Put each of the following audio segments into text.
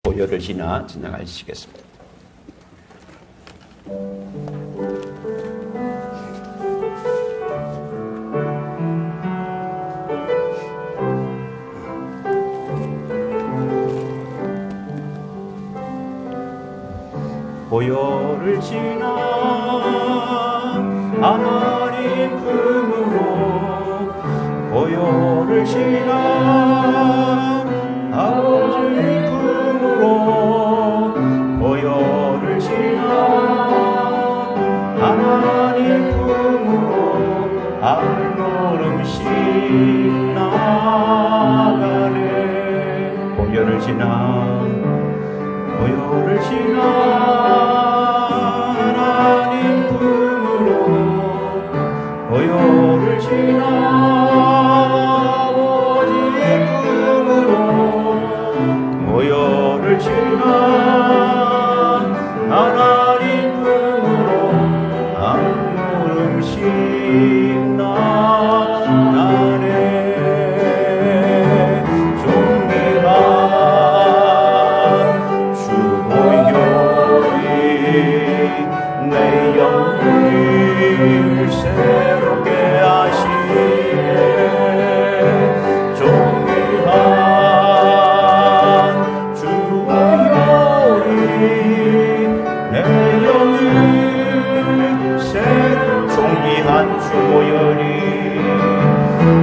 보혈을 지나 진행하시겠습니다. 보혈을 지나 하나님 품으로 보혈을 지나 아버지 품으로 보혈을 지나 하나님 품으로 한 걸음씩 나가네. 보혈을 지나 보혈을 지나 하나님 품으로 보혈을 지나 아버지 품으로 보혈을 지나 하나님 품으로 한 걸음씩 나가네. 내 영혼을 새롭게 하시네. 존귀한 주 보혈이 내 영혼을 새롭게 존귀한 주 보혈이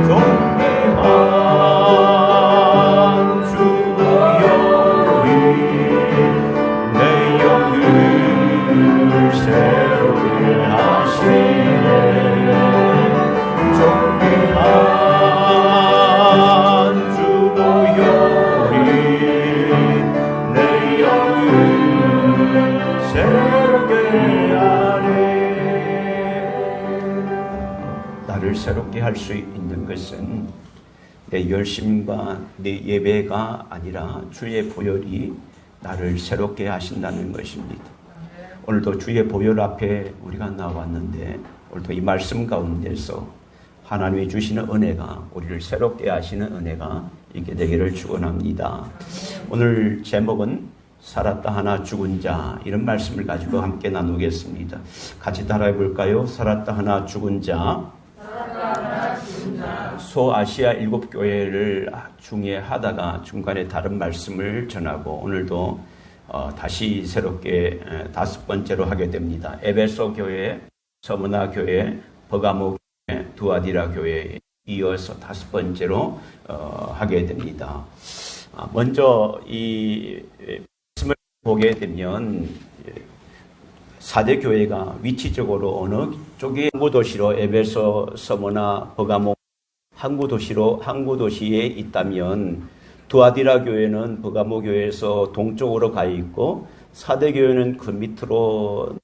존귀한 주 보혈이 내 영혼을 새롭게 하시네. 존귀한 주 보혈이 내 영혼을 새롭게 하네. 나를 새롭게 할 수 있는 것은 내 열심과 내 예배가 아니라 주의 보혈이 나를 새롭게 하신다는 것입니다. 오늘도 주의 보혈 앞에 우리가 나왔는데 오늘도 이 말씀 가운데서 하나님이 주시는 은혜가 우리를 새롭게 하시는 은혜가 있게 되기를 축원합니다. 오늘 제목은 살았다 하나 죽은 자, 이런 말씀을 가지고 함께 나누겠습니다. 같이 따라해 볼까요? 살았다 하나 죽은 자. 소아시아 7교회를 중에 하다가 중간에 다른 말씀을 전하고 오늘도 다시 새롭게 5번째로 하게 됩니다. 에베소 교회, 서머나 교회, 버가모 교회, 두아디라 교회에 이어서 5번째로 하게 됩니다. 먼저 이 말씀을 보게 되면 4대 교회가 위치적으로 어느 쪽에 항구 도시로 에베소, 서머나, 버가모 항구 도시에 있다면 두아디라 교회는 버가모 교회에서 동쪽으로 가 있고 4대 교회는 그 밑으로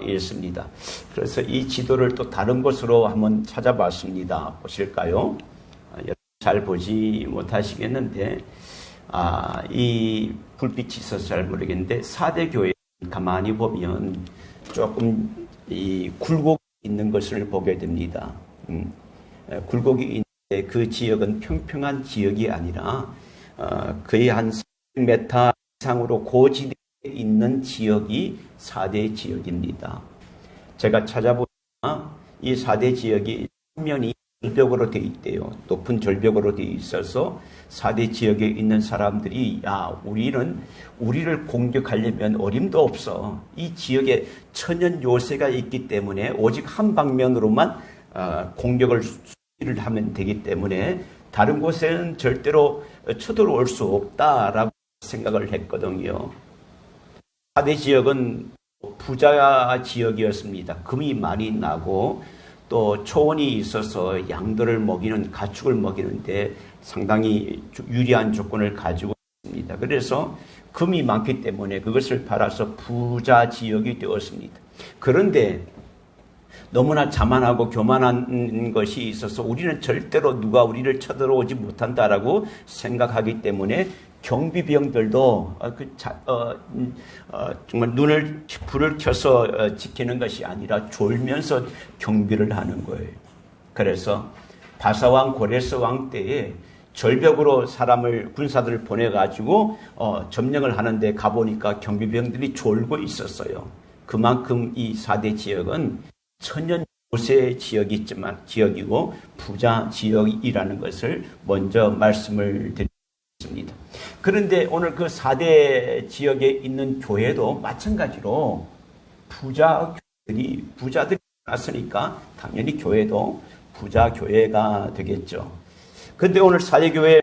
있습니다. 그래서 이 지도를 또 다른 곳으로 한번 찾아봤습니다. 보실까요? 잘 보지 못하시겠는데 이 불빛이 있어서 잘 모르겠는데 4대 교회 가만히 보면 조금 이 굴곡이 있는 것을 보게 됩니다. 굴곡이 있는데 그 지역은 평평한 지역이 아니라 거의 한 300m 이상으로 고지대에 있는 지역이 4대 지역입니다. 제가 찾아보니까 이 4대 지역이 면이 절벽으로 되어 있대요. 높은 절벽으로 되어 있어서 4대 지역에 있는 사람들이 우리를 공격하려면 어림도 없어. 이 지역에 천연 요새가 있기 때문에 오직 한 방면으로만 공격을 수비를 하면 되기 때문에 다른 곳에는 절대로 쳐들어올 수 없다라고 생각을 했거든요. 4대 지역은 부자 지역이었습니다. 금이 많이 나고 또 초원이 있어서 양들을 먹이는, 가축을 먹이는데 상당히 유리한 조건을 가지고 있습니다. 그래서 금이 많기 때문에 그것을 팔아서 부자 지역이 되었습니다. 그런데 너무나 자만하고 교만한 것이 있어서 우리는 절대로 누가 우리를 쳐들어오지 못한다라고 생각하기 때문에 경비병들도 정말 불을 켜서 지키는 것이 아니라 졸면서 경비를 하는 거예요. 그래서 바사왕 고레스 왕 때에 절벽으로 군사들을 보내가지고 점령을 하는데 가보니까 경비병들이 졸고 있었어요. 그만큼 이 4대 지역은 천연 요새 지역이고 부자 지역이라는 것을 먼저 말씀을 드리겠습니다. 그런데 오늘 그 4대 지역에 있는 교회도 마찬가지로 부자들이 많았으니까 당연히 교회도 부자 교회가 되겠죠. 그런데 오늘 4대 교회의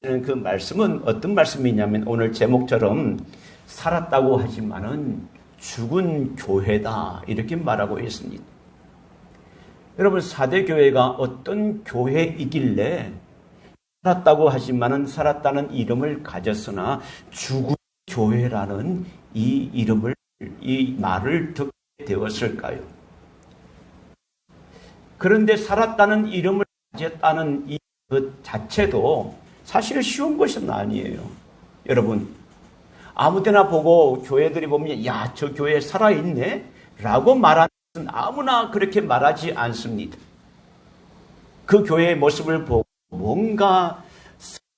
그 말씀은 어떤 말씀이냐면 오늘 제목처럼 살았다고 하지만은 죽은 교회다 이렇게 말하고 있습니다. 여러분 4대 교회가 어떤 교회이길래 살았다고 하지만은 살았다는 이름을 가졌으나 죽은 교회라는 이 말을 듣게 되었을까요? 그런데 살았다는 이름을 가졌다는 이 그 자체도 사실 쉬운 것은 아니에요. 여러분 아무데나 보고 교회들이 보면 야, 저 교회 살아있네? 라고 말하는 것은 아무나 그렇게 말하지 않습니다. 그 교회의 모습을 보고 뭔가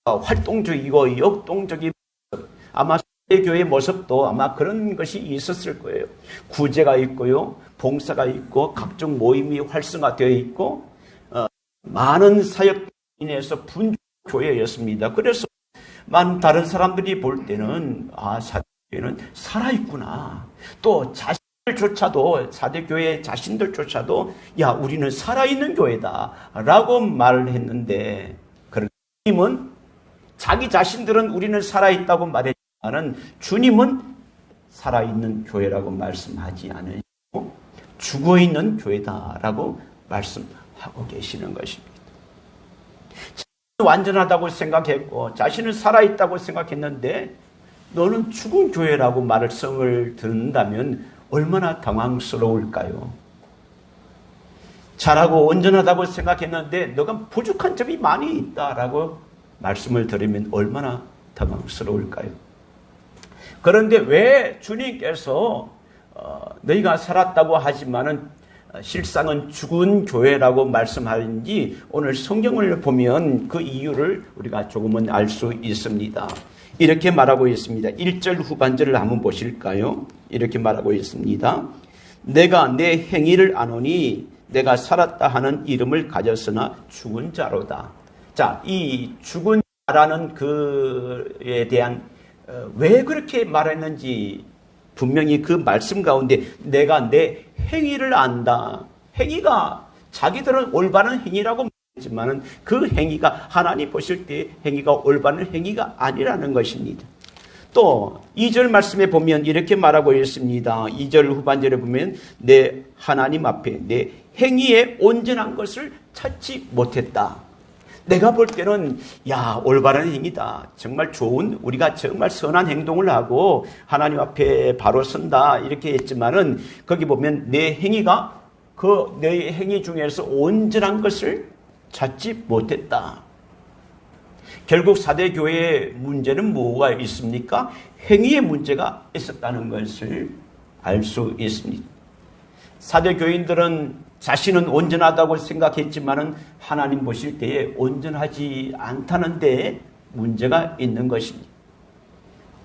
활동적이고 역동적인 모습, 아마 교회의 모습도 아마 그런 것이 있었을 거예요. 구제가 있고요. 봉사가 있고 각종 모임이 활성화되어 있고 많은 사역으로 인해서 분주한 교회였습니다. 그래서 많은 다른 사람들이 볼 때는 사대교회는 살아있구나. 또 자신들조차도 사대교회 자신들조차도 야 우리는 살아있는 교회다 라고 말을 했는데 그런 주님은 자기 자신들은 우리는 살아있다고 말했지만 주님은 살아있는 교회라고 말씀하지 않으시고 죽어있는 교회다라고 말씀하고 계시는 것입니다. 완전하다고 생각했고 자신은 살아있다고 생각했는데 너는 죽은 교회라고 말씀을 듣는다면 얼마나 당황스러울까요? 잘하고 온전하다고 생각했는데 너가 부족한 점이 많이 있다라고 말씀을 드리면 얼마나 당황스러울까요? 그런데 왜 주님께서 너희가 살았다고 하지만은 실상은 죽은 교회라고 말씀하는지 오늘 성경을 보면 그 이유를 우리가 조금은 알 수 있습니다. 이렇게 말하고 있습니다. 1절 후반절을 한번 보실까요? 이렇게 말하고 있습니다. 내가 내 행위를 아노니 내가 살았다 하는 이름을 가졌으나 죽은 자로다. 자, 이 죽은 자라는 그에 대한 왜 그렇게 말했는지 분명히 그 말씀 가운데 내가 내 행위를 안다. 행위가 자기들은 올바른 행위라고 말했지만 그 행위가 하나님 보실 때 행위가 올바른 행위가 아니라는 것입니다. 또 2절 말씀에 보면 이렇게 말하고 있습니다. 2절 후반절에 보면 내 하나님 앞에 내 행위에 온전한 것을 찾지 못했다. 내가 볼 때는 올바른 행위다. 정말 좋은 우리가 정말 선한 행동을 하고 하나님 앞에 바로 선다 이렇게 했지만은 거기 보면 내 행위가 그 내 행위 중에서 온전한 것을 찾지 못했다. 결국 4대 교회의 문제는 뭐가 있습니까? 행위의 문제가 있었다는 것을 알 수 있습니다. 4대 교인들은 자신은 온전하다고 생각했지만은 하나님 보실 때에 온전하지 않다는 데에 문제가 있는 것입니다.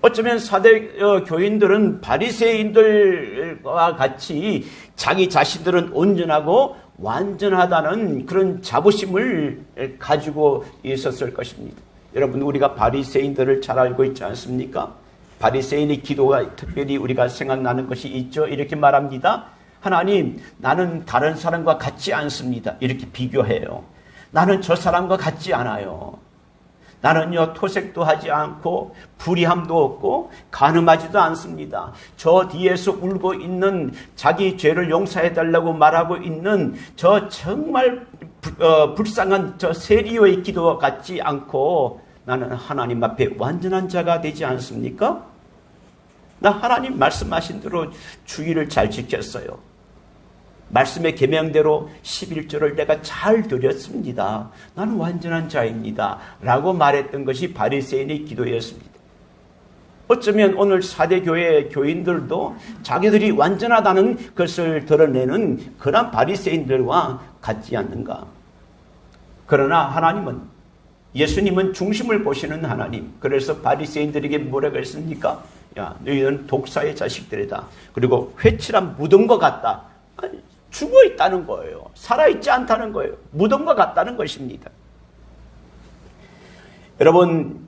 어쩌면 4대 교인들은 바리새인들과 같이 자기 자신들은 온전하고 완전하다는 그런 자부심을 가지고 있었을 것입니다. 여러분 우리가 바리새인들을 잘 알고 있지 않습니까? 바리새인의 기도가 특별히 우리가 생각나는 것이 있죠. 이렇게 말합니다. 하나님, 나는 다른 사람과 같지 않습니다. 이렇게 비교해요. 나는 저 사람과 같지 않아요. 나는요, 토색도 하지 않고, 불의함도 없고, 간음하지도 않습니다. 저 뒤에서 울고 있는 자기 죄를 용서해달라고 말하고 있는 저 정말 불쌍한 저 세리요의 기도와 같지 않고, 나는 하나님 앞에 완전한 자가 되지 않습니까? 나 하나님 말씀하신 대로 주의를 잘 지켰어요. 말씀의 계명대로 11조를 내가 잘 드렸습니다. 나는 완전한 자입니다. 라고 말했던 것이 바리새인의 기도였습니다. 어쩌면 오늘 4대 교회 교인들도 자기들이 완전하다는 것을 드러내는 그런 바리새인들과 같지 않는가. 그러나 하나님은 예수님은 중심을 보시는 하나님. 그래서 바리새인들에게 뭐라고 했습니까? 야, 너희는 독사의 자식들이다. 그리고 회칠한 무덤과 같다. 죽어 있다는 거예요. 살아있지 않다는 거예요. 무덤과 같다는 것입니다. 여러분,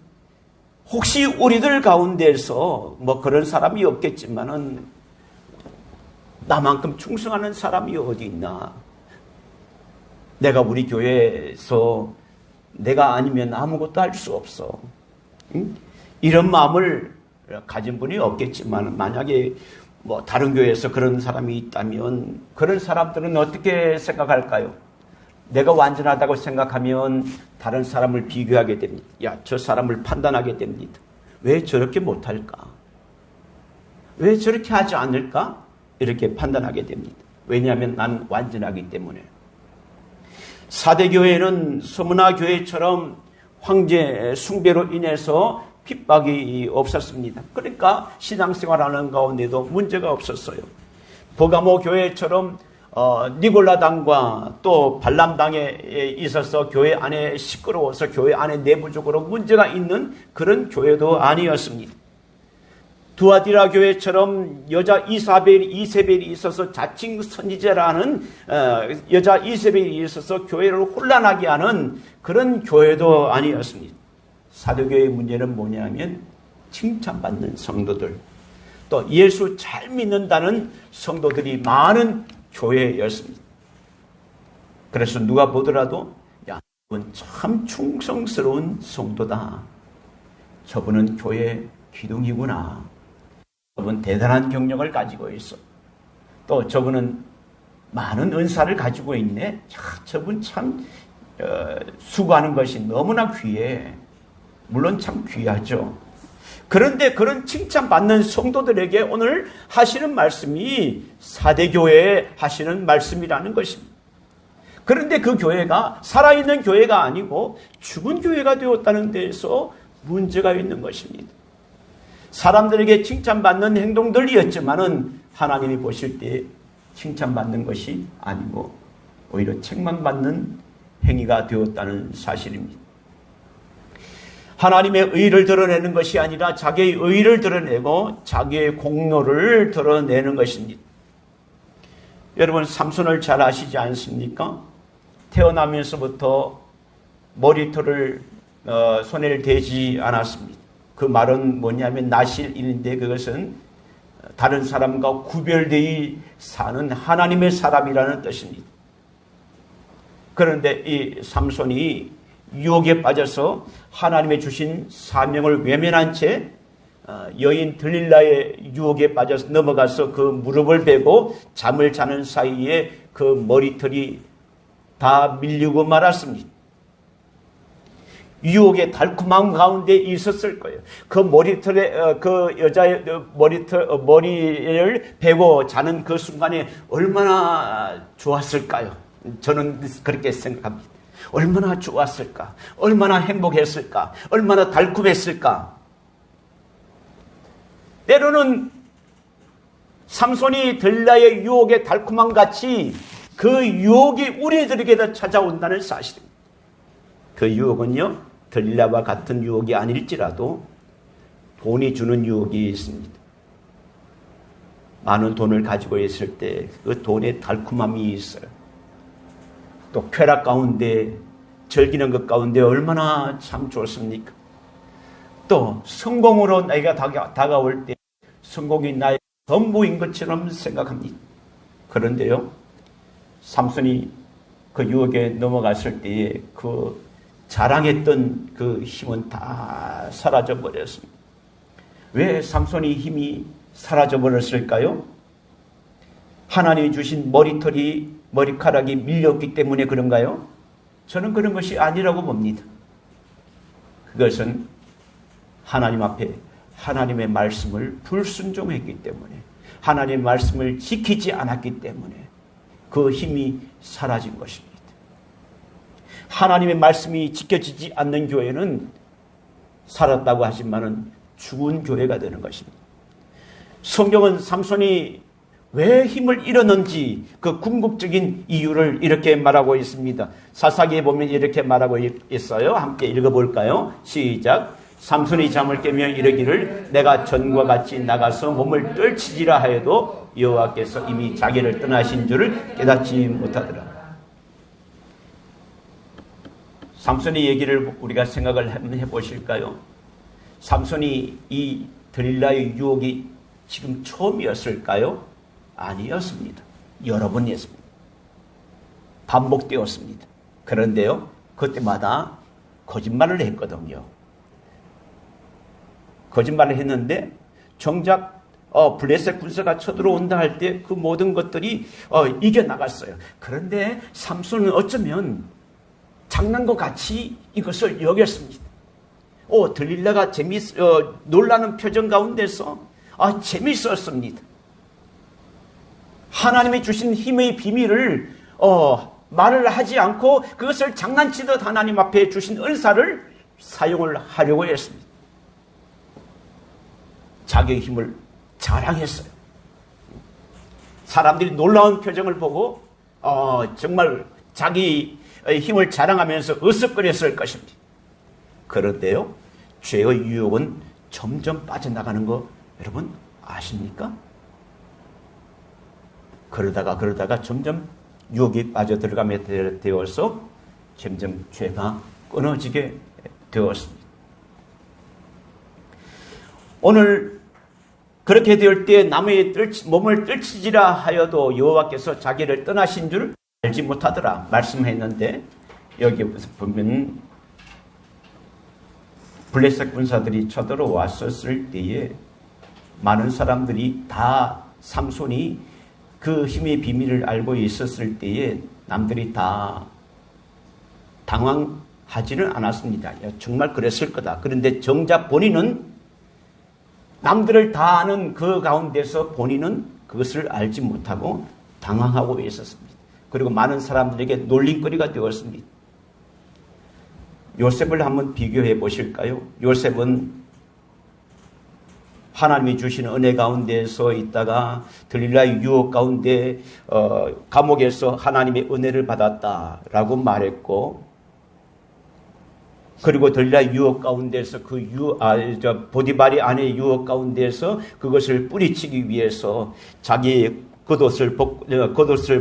혹시 우리들 가운데서 뭐 그런 사람이 없겠지만은 나만큼 충성하는 사람이 어디 있나? 내가 우리 교회에서 내가 아니면 아무것도 할 수 없어. 응? 이런 마음을 가진 분이 없겠지만 만약에 뭐 다른 교회에서 그런 사람이 있다면 그런 사람들은 어떻게 생각할까요? 내가 완전하다고 생각하면 다른 사람을 비교하게 됩니다. 야, 저 사람을 판단하게 됩니다. 왜 저렇게 못할까? 왜 저렇게 하지 않을까? 이렇게 판단하게 됩니다. 왜냐하면 난 완전하기 때문에. 사대교회는 서문화 교회처럼 황제 숭배로 인해서 핍박이 없었습니다. 그러니까 신앙생활하는 가운데도 문제가 없었어요. 버가모 교회처럼 니골라당과 또 발람당에 있어서 교회 안에 시끄러워서 교회 안에 내부적으로 문제가 있는 그런 교회도 아니었습니다. 두아디라 교회처럼 여자 이세벨이 있어서 자칭 선지자라는 여자 이세벨이 있어서 교회를 혼란하게 하는 그런 교회도 아니었습니다. 사도교회의 문제는 뭐냐면 칭찬받는 성도들, 또 예수 잘 믿는다는 성도들이 많은 교회였습니다. 그래서 누가 보더라도 야, 저분 참 충성스러운 성도다. 저분은 교회 기둥이구나. 저분 대단한 경력을 가지고 있어. 또 저분은 많은 은사를 가지고 있네. 야, 저분 참 수고하는 것이 너무나 귀해. 물론 참 귀하죠. 그런데 그런 칭찬받는 성도들에게 오늘 하시는 말씀이 사대교회에 하시는 말씀이라는 것입니다. 그런데 그 교회가 살아있는 교회가 아니고 죽은 교회가 되었다는 데에서 문제가 있는 것입니다. 사람들에게 칭찬받는 행동들이었지만은 하나님이 보실 때 칭찬받는 것이 아니고 오히려 책망받는 행위가 되었다는 사실입니다. 하나님의 의를 드러내는 것이 아니라 자기의 의를 드러내고 자기의 공로를 드러내는 것입니다. 여러분, 삼손을 잘 아시지 않습니까? 태어나면서부터 머리털을 손에 대지 않았습니다. 그 말은 뭐냐면 나실인데 그것은 다른 사람과 구별되어 사는 하나님의 사람이라는 뜻입니다. 그런데 이 삼손이 유혹에 빠져서 하나님의 주신 사명을 외면한 채 여인 들릴라의 유혹에 빠져서 넘어가서 그 무릎을 베고 잠을 자는 사이에 그 머리털이 다 밀리고 말았습니다. 유혹의 달콤한 가운데 있었을 거예요. 그 머리털에 그 여자의 머리를 베고 자는 그 순간에 얼마나 좋았을까요? 저는 그렇게 생각합니다. 얼마나 좋았을까? 얼마나 행복했을까? 얼마나 달콤했을까? 때로는 삼손이 들릴라의 유혹의 달콤함 같이 그 유혹이 우리들에게도 찾아온다는 사실입니다. 그 유혹은요, 들릴라와 같은 유혹이 아닐지라도 돈이 주는 유혹이 있습니다. 많은 돈을 가지고 있을 때 그 돈의 달콤함이 있어요. 또 쾌락 가운데 즐기는 것 가운데 얼마나 참 좋습니까? 또 성공으로 나이가 다가올 때 성공이 나의 전부인 것처럼 생각합니다. 그런데요, 삼손이 그 유혹에 넘어갔을 때에 그 자랑했던 그 힘은 다 사라져 버렸습니다. 왜 삼손이 힘이 사라져 버렸을까요? 하나님이 주신 머리카락이 밀렸기 때문에 그런가요? 저는 그런 것이 아니라고 봅니다. 그것은 하나님 앞에 하나님의 말씀을 불순종했기 때문에, 하나님의 말씀을 지키지 않았기 때문에 그 힘이 사라진 것입니다. 하나님의 말씀이 지켜지지 않는 교회는 살았다고 하지만은 죽은 교회가 되는 것입니다. 성경은 삼손이 왜 힘을 잃었는지 그 궁극적인 이유를 이렇게 말하고 있습니다. 사사기에 보면 이렇게 말하고 있어요. 함께 읽어볼까요? 시작. 삼손이 잠을 깨며 이르기를 내가 전과 같이 나가서 몸을 떨치지라 하여도 여호와께서 이미 자기를 떠나신 줄을 깨닫지 못하더라. 삼손의 얘기를 우리가 생각을 한번 해보실까요? 삼손이 이 들릴라의 유혹이 지금 처음이었을까요? 아니었습니다. 여러 번 했습니다. 반복되었습니다. 그런데요, 그때마다 거짓말을 했거든요. 거짓말을 했는데 정작 블레셋 군사가 쳐들어온다 할 때 그 모든 것들이 이겨나갔어요. 그런데 삼손은 어쩌면 장난과 같이 이것을 여겼습니다. 들릴라가 놀라는 표정 가운데서 재밌었습니다. 하나님이 주신 힘의 비밀을 말을 하지 않고 그것을 장난치듯 하나님 앞에 주신 은사를 사용을 하려고 했습니다. 자기의 힘을 자랑했어요. 사람들이 놀라운 표정을 보고 정말 자기 힘을 자랑하면서 으쓱거렸을 것입니다. 그런데요, 죄의 유혹은 점점 빠져나가는 거 여러분 아십니까? 그러다가 점점 유혹이 빠져들어가게 되어서 점점 죄가 끊어지게 되었습니다. 오늘 그렇게 될 때 남의 몸을 떨치지라 하여도 여호와께서 자기를 떠나신 줄 알지 못하더라 말씀했는데, 여기 보면 블레셋 군사들이 쳐들어왔었을 때에 많은 사람들이 다 삼손이 그 힘의 비밀을 알고 있었을 때에 남들이 다 당황하지는 않았습니다. 정말 그랬을 거다. 그런데 정작 본인은 남들을 다 아는 그 가운데서 본인은 그것을 알지 못하고 당황하고 있었습니다. 그리고 많은 사람들에게 놀림거리가 되었습니다. 요셉을 한번 비교해 보실까요? 요셉은 하나님이 주신 은혜 가운데서 있다가 들릴라의 유혹 가운데 감옥에서 하나님의 은혜를 받았다라고 말했고, 그리고 들릴라의 유혹 가운데서 보디발의 아내의 유혹 가운데서 그것을 뿌리치기 위해서 자기의 겉옷을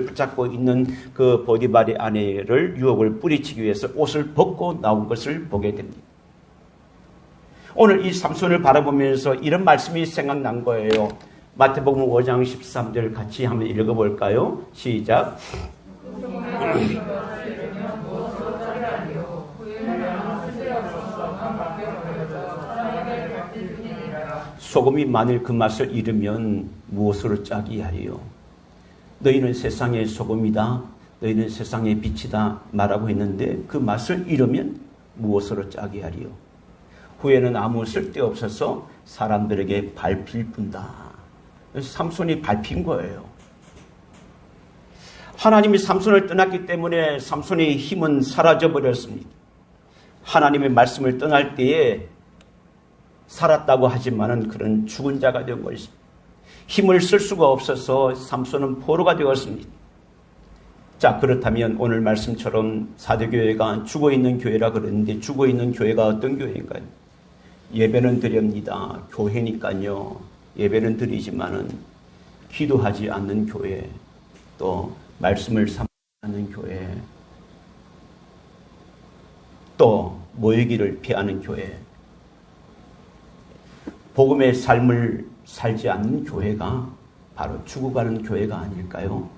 붙잡고 있는 그 보디발의 아내를 유혹을 뿌리치기 위해서 옷을 벗고 나온 것을 보게 됩니다. 오늘 이 삼손을 바라보면서 이런 말씀이 생각난 거예요. 마태복음 5장 13절 같이 한번 읽어볼까요? 시작. 소금이 만일 그 맛을 잃으면 무엇으로 짜기 하리요? 너희는 세상의 소금이다, 너희는 세상의 빛이다 말하고 했는데 그 맛을 잃으면 무엇으로 짜기 하리요? 후에는 아무 쓸데없어서 사람들에게 밟힐 뿐다. 삼손이 밟힌 거예요. 하나님이 삼손을 떠났기 때문에 삼손의 힘은 사라져버렸습니다. 하나님의 말씀을 떠날 때에 살았다고 하지만은 그런 죽은 자가 된 것입니다. 힘을 쓸 수가 없어서 삼손은 포로가 되었습니다. 자, 그렇다면 오늘 말씀처럼 사도교회가 죽어있는 교회라 그러는데 죽어있는 교회가 어떤 교회인가요? 예배는 드립니다. 교회니까요. 예배는 드리지만은 기도하지 않는 교회, 또 말씀을 삼지 않는 교회, 또 모이기를 피하는 교회, 복음의 삶을 살지 않는 교회가 바로 죽어가는 교회가 아닐까요?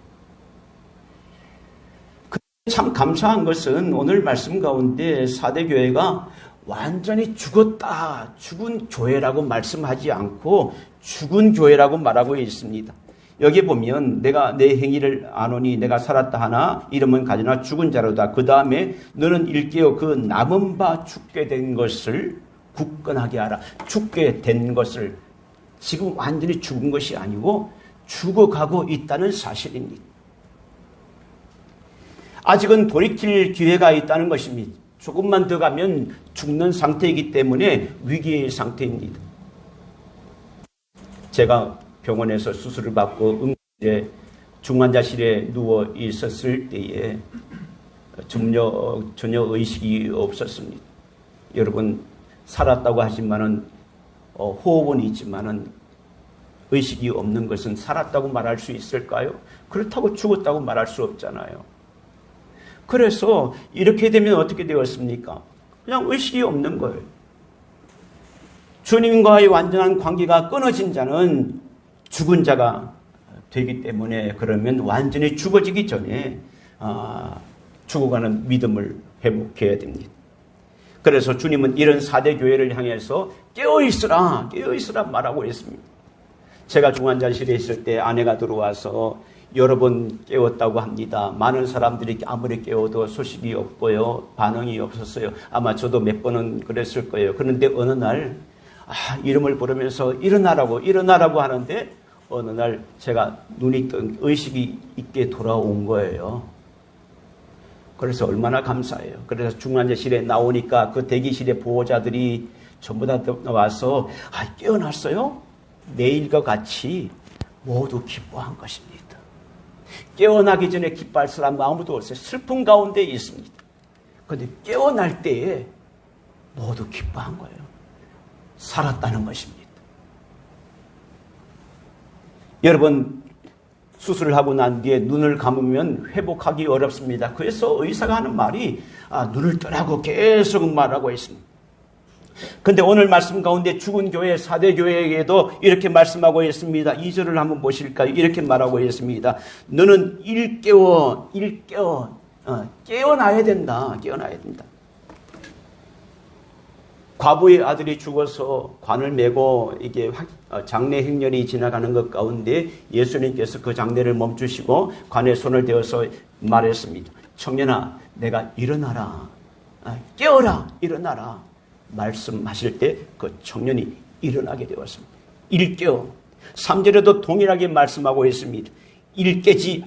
참 감사한 것은 오늘 말씀 가운데 사대교회가 완전히 죽었다, 죽은 교회라고 말씀하지 않고 죽은 교회라고 말하고 있습니다. 여기 보면 내가 내 행위를 아노니 내가 살았다 하나 이름은 가지나 죽은 자로다. 그 다음에 너는 일깨어 그 남은 바 죽게 된 것을 굳건하게 하라. 죽게 된 것을 지금 완전히 죽은 것이 아니고 죽어가고 있다는 사실입니다. 아직은 돌이킬 기회가 있다는 것입니다. 조금만 더 가면 죽는 상태이기 때문에 위기의 상태입니다. 제가 병원에서 수술을 받고 중환자실에 누워 있었을 때에 전혀 의식이 없었습니다. 여러분, 살았다고 하지만은 호흡은 있지만은 의식이 없는 것은 살았다고 말할 수 있을까요? 그렇다고 죽었다고 말할 수 없잖아요. 그래서 이렇게 되면 어떻게 되었습니까? 그냥 의식이 없는 거예요. 주님과의 완전한 관계가 끊어진 자는 죽은 자가 되기 때문에, 그러면 완전히 죽어지기 전에 죽어가는 믿음을 회복해야 됩니다. 그래서 주님은 이런 4대 교회를 향해서 깨어있으라 말하고 있습니다. 제가 중환자실에 있을 때 아내가 들어와서 여러 번 깨웠다고 합니다. 많은 사람들이 아무리 깨워도 소식이 없고요, 반응이 없었어요. 아마 저도 몇 번은 그랬을 거예요. 그런데 어느 날 이름을 부르면서 일어나라고 하는데, 어느 날 제가 눈이 뜬 의식이 있게 돌아온 거예요. 그래서 얼마나 감사해요. 그래서 중환자실에 나오니까 그 대기실의 보호자들이 전부 다 와서 깨어났어요? 내일과 같이 모두 기뻐한 것입니다. 깨어나기 전에 기뻐할 사람 아무도 없어요. 슬픔 가운데 있습니다. 그런데 깨어날 때에 모두 기뻐한 거예요. 살았다는 것입니다. 여러분, 수술을 하고 난 뒤에 눈을 감으면 회복하기 어렵습니다. 그래서 의사가 하는 말이 눈을 뜨라고 계속 말하고 있습니다. 그런데 오늘 말씀 가운데 죽은 교회 4대 교회에게도 이렇게 말씀하고 있습니다. 2절을 한번 보실까요? 이렇게 말하고 있습니다. 너는 깨어나야 된다. 과부의 아들이 죽어서 관을 메고 이게 장례 행렬이 지나가는 것 가운데 예수님께서 그 장례를 멈추시고 관에 손을 대어서 말했습니다. 청년아, 내가 일어나라. 깨어라. 일어나라. 말씀하실 때 그 청년이 일어나게 되었습니다. 일깨어. 3절에도 동일하게 말씀하고 있습니다. 일어나지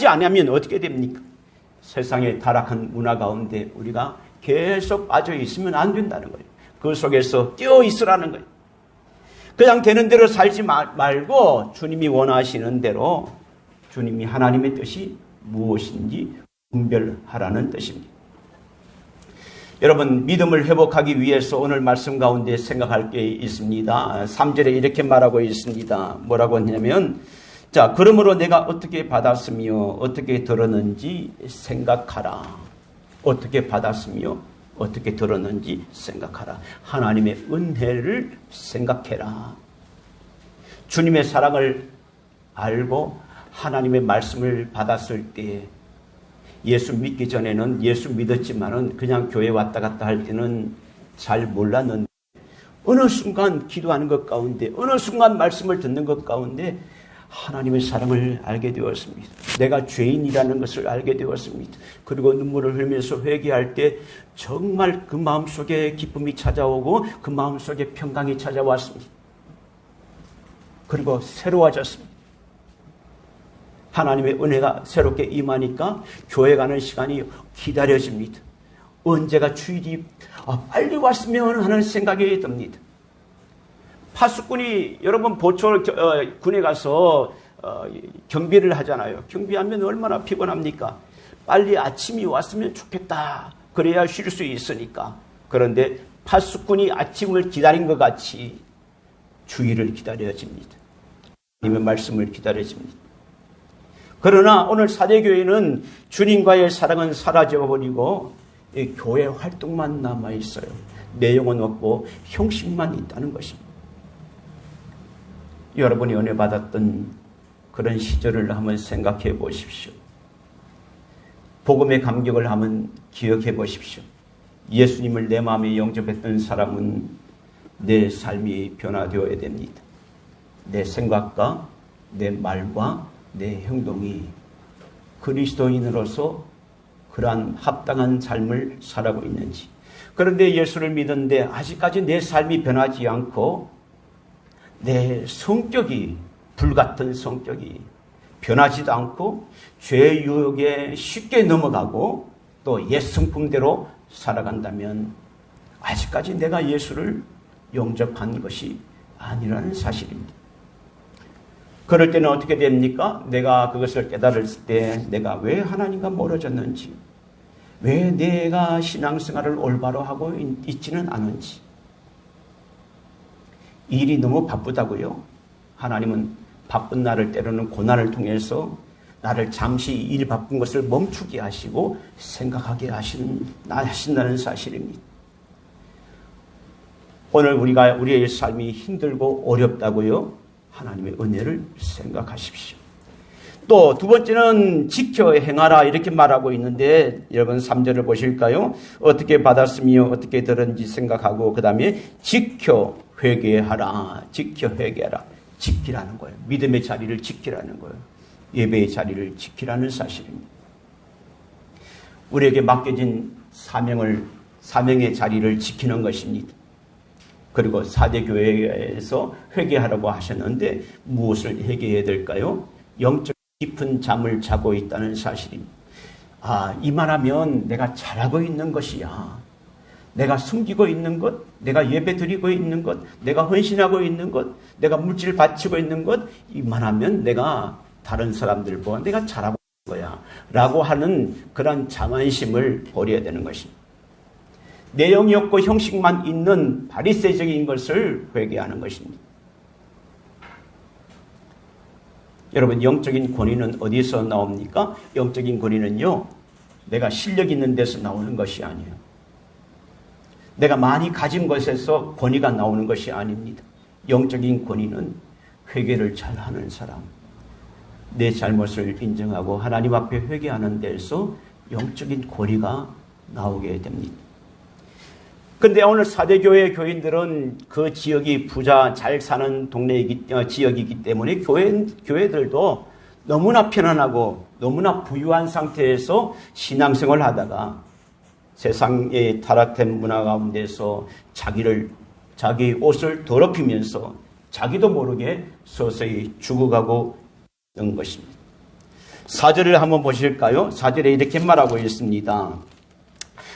아니하면 어떻게 됩니까? 세상의 타락한 문화 가운데 우리가 계속 빠져 있으면 안 된다는 거예요. 그 속에서 뛰어 있으라는 거예요. 그냥 되는 대로 살지 말고 주님이 원하시는 대로, 주님이 하나님의 뜻이 무엇인지 분별하라는 뜻입니다. 여러분, 믿음을 회복하기 위해서 오늘 말씀 가운데 생각할 게 있습니다. 3절에 이렇게 말하고 있습니다. 뭐라고 했냐면, 자, 그러므로 내가 어떻게 받았으며 어떻게 들었는지 생각하라. 어떻게 받았으며 어떻게 들었는지 생각하라. 하나님의 은혜를 생각해라. 주님의 사랑을 알고 하나님의 말씀을 받았을 때, 예수 믿기 전에는 예수 믿었지만은 그냥 교회 왔다 갔다 할 때는 잘 몰랐는데, 어느 순간 기도하는 것 가운데, 어느 순간 말씀을 듣는 것 가운데 하나님의 사랑을 알게 되었습니다. 내가 죄인이라는 것을 알게 되었습니다. 그리고 눈물을 흘리면서 회개할 때 정말 그 마음속에 기쁨이 찾아오고 그 마음속에 평강이 찾아왔습니다. 그리고 새로워졌습니다. 하나님의 은혜가 새롭게 임하니까 교회 가는 시간이 기다려집니다. 언제가 주일이 빨리 왔으면 하는 생각이 듭니다. 파수꾼이 여러분 보초 군에 가서 경비를 하잖아요. 경비하면 얼마나 피곤합니까? 빨리 아침이 왔으면 좋겠다. 그래야 쉴 수 있으니까. 그런데 파수꾼이 아침을 기다린 것 같이 주일을 기다려집니다. 주님의 말씀을 기다려집니다. 그러나 오늘 사대교회는 주님과의 사랑은 사라져버리고 교회 활동만 남아있어요. 내용은 없고 형식만 있다는 것입니다. 여러분이 은혜 받았던 그런 시절을 한번 생각해 보십시오. 복음의 감격을 한번 기억해 보십시오. 예수님을 내 마음에 영접했던 사람은 내 삶이 변화되어야 됩니다. 내 생각과 내 말과 내 행동이 그리스도인으로서 그러한 합당한 삶을 살아가고 있는지. 그런데 예수를 믿었는데 아직까지 내 삶이 변하지 않고 내 성격이, 불같은 성격이 변하지도 않고 죄의 유혹에 쉽게 넘어가고 또 옛 성품대로 살아간다면 아직까지 내가 예수를 영접한 것이 아니라는 사실입니다. 그럴 때는 어떻게 됩니까? 내가 그것을 깨달을 때 내가 왜 하나님과 멀어졌는지, 왜 내가 신앙생활을 올바로 하고 있지는 않은지. 일이 너무 바쁘다고요? 하나님은 바쁜 나를 때로는 고난을 통해서 나를 잠시 일 바쁜 것을 멈추게 하시고 생각하게 하신다는 사실입니다. 오늘 우리의 삶이 힘들고 어렵다고요? 하나님의 은혜를 생각하십시오. 또 두 번째는 지켜 행하라 이렇게 말하고 있는데 여러분 3절을 보실까요? 어떻게 받았으며 어떻게 들은지 생각하고 그 다음에 지켜 회개하라. 지켜 회개하라. 지키라는 거예요. 믿음의 자리를 지키라는 거예요. 예배의 자리를 지키라는 사실입니다. 우리에게 맡겨진 사명의 자리를 지키는 것입니다. 그리고 4대 교회에서 회개하라고 하셨는데 무엇을 회개해야 될까요? 영적 깊은 잠을 자고 있다는 사실입니다. 이만하면 내가 잘하고 있는 것이야. 내가 숨기고 있는 것, 내가 예배 드리고 있는 것, 내가 헌신하고 있는 것, 내가 물질을 바치고 있는 것, 이만하면 내가 다른 사람들보다 내가 잘하고 있는 거야. 라고 하는 그런 자만심을 버려야 되는 것입니다. 내용이 없고 형식만 있는 바리새적인 것을 회개하는 것입니다. 여러분, 영적인 권위는 어디서 나옵니까? 영적인 권위는요, 내가 실력 있는 데서 나오는 것이 아니에요. 내가 많이 가진 것에서 권위가 나오는 것이 아닙니다. 영적인 권위는 회개를 잘하는 사람, 내 잘못을 인정하고 하나님 앞에 회개하는 데서 영적인 권위가 나오게 됩니다. 근데 오늘 4대 교회 교인들은 그 지역이 부자 잘 사는 지역이기 때문에 교회들도 너무나 편안하고 너무나 부유한 상태에서 신앙생활을 하다가 세상의 타락된 문화 가운데서 자기 옷을 더럽히면서 자기도 모르게 서서히 죽어가고 있는 것입니다. 4절을 한번 보실까요? 4절에 이렇게 말하고 있습니다.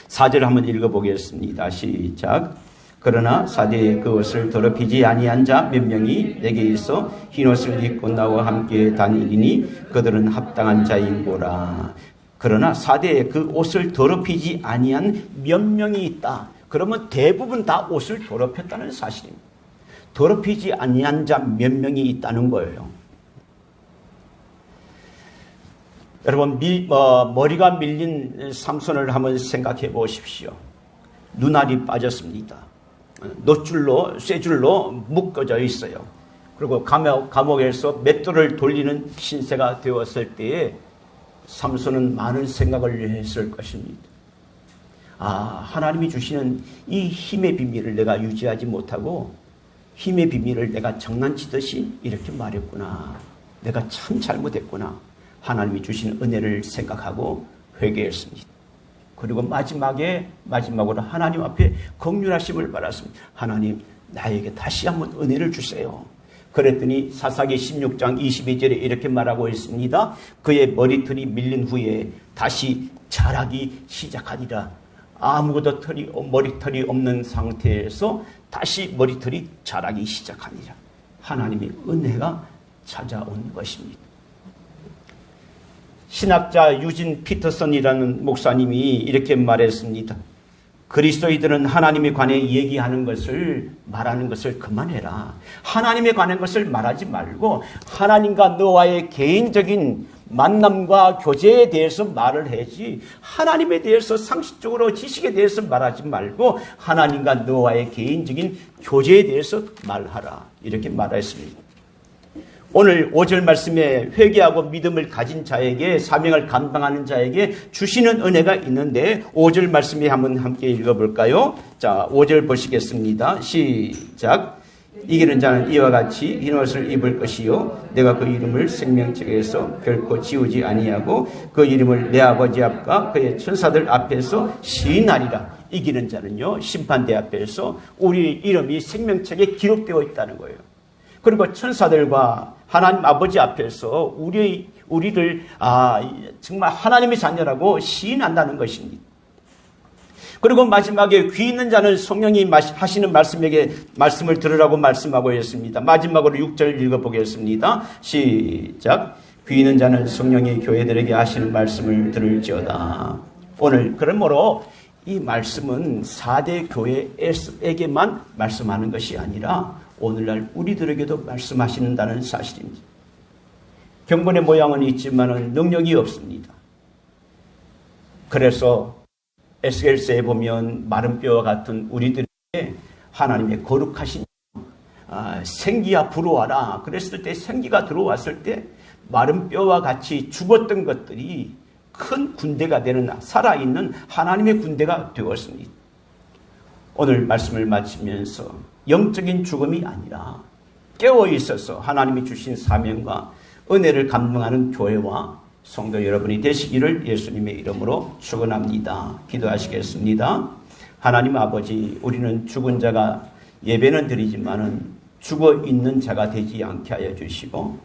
4절을 한번 읽어보겠습니다. 시작. 그러나 사대에 그 옷을 더럽히지 아니한 자 몇 명이 내게 있어 흰옷을 입고 나와 함께 다니리니 그들은 합당한 자인고라. 그러나 사대에 그 옷을 더럽히지 아니한 몇 명이 있다. 그러면 대부분 다 옷을 더럽혔다는 사실입니다. 더럽히지 아니한 자 몇 명이 있다는 거예요. 여러분, 머리가 밀린 삼손을 한번 생각해 보십시오. 눈알이 빠졌습니다. 쇠줄로 묶어져 있어요. 그리고 감옥에서 맷돌을 돌리는 신세가 되었을 때에 삼손은 많은 생각을 했을 것입니다. 하나님이 주시는 이 힘의 비밀을 내가 유지하지 못하고 힘의 비밀을 내가 장난치듯이 이렇게 말했구나. 내가 참 잘못했구나. 하나님이 주시는 은혜를 생각하고 회개했습니다. 그리고 마지막으로 하나님 앞에 긍휼하심을 받았습니다. 하나님, 나에게 다시 한번 은혜를 주세요. 그랬더니 사사기 16장 22절에 이렇게 말하고 있습니다. 그의 머리털이 밀린 후에 다시 자라기 시작하리라. 아무것도 머리털이 없는 상태에서 다시 머리털이 자라기 시작하니라. 하나님의 은혜가 찾아온 것입니다. 신학자 유진 피터슨이라는 목사님이 이렇게 말했습니다. 그리스도인들은 하나님에 관해 말하는 것을 그만해라. 하나님에 관한 것을 말하지 말고 하나님과 너와의 개인적인 만남과 교제에 대해서 말을 해야지, 하나님에 대해서 상식적으로 지식에 대해서 말하지 말고 하나님과 너와의 개인적인 교제에 대해서 말하라. 이렇게 말했습니다. 오늘 5절 말씀에 회개하고 믿음을 가진 자에게, 사명을 감당하는 자에게 주시는 은혜가 있는데 5절 말씀에 한번 함께 읽어볼까요? 자, 5절 보시겠습니다. 시작. 이기는 자는 이와 같이 흰옷을 입을 것이요 내가 그 이름을 생명책에서 결코 지우지 아니하고 그 이름을 내 아버지 앞과 그의 천사들 앞에서 시인하리라. 이기는 자는요, 심판대 앞에서 우리 이름이 생명책에 기록되어 있다는 거예요. 그리고 천사들과 하나님 아버지 앞에서 우리를 정말 하나님의 자녀라고 시인한다는 것입니다. 그리고 마지막에 귀 있는 자는 성령이 하시는 말씀을 들으라고 말씀하고 있습니다. 마지막으로 6절 읽어보겠습니다. 시작. 귀 있는 자는 성령이 교회들에게 하시는 말씀을 들을지어다. 오늘 그러므로 이 말씀은 4대 교회에게만 말씀하는 것이 아니라 오늘날 우리들에게도 말씀하시는다는 사실입니다. 경건의 모양은 있지만 능력이 없습니다. 그래서 에스겔서에 보면 마른 뼈와 같은 우리들에게 하나님의 거룩하신 생기야 불어와라. 그랬을 때 생기가 들어왔을 때 마른 뼈와 같이 죽었던 것들이 큰 군대가 되는 살아있는 하나님의 군대가 되었습니다. 오늘 말씀을 마치면서 영적인 죽음이 아니라 깨어 있어서 하나님이 주신 사명과 은혜를 감당하는 교회와 성도 여러분이 되시기를 예수님의 이름으로 축원합니다. 기도하시겠습니다. 하나님 아버지, 우리는 죽은 자가 예배는 드리지만은 죽어 있는 자가 되지 않게 하여 주시고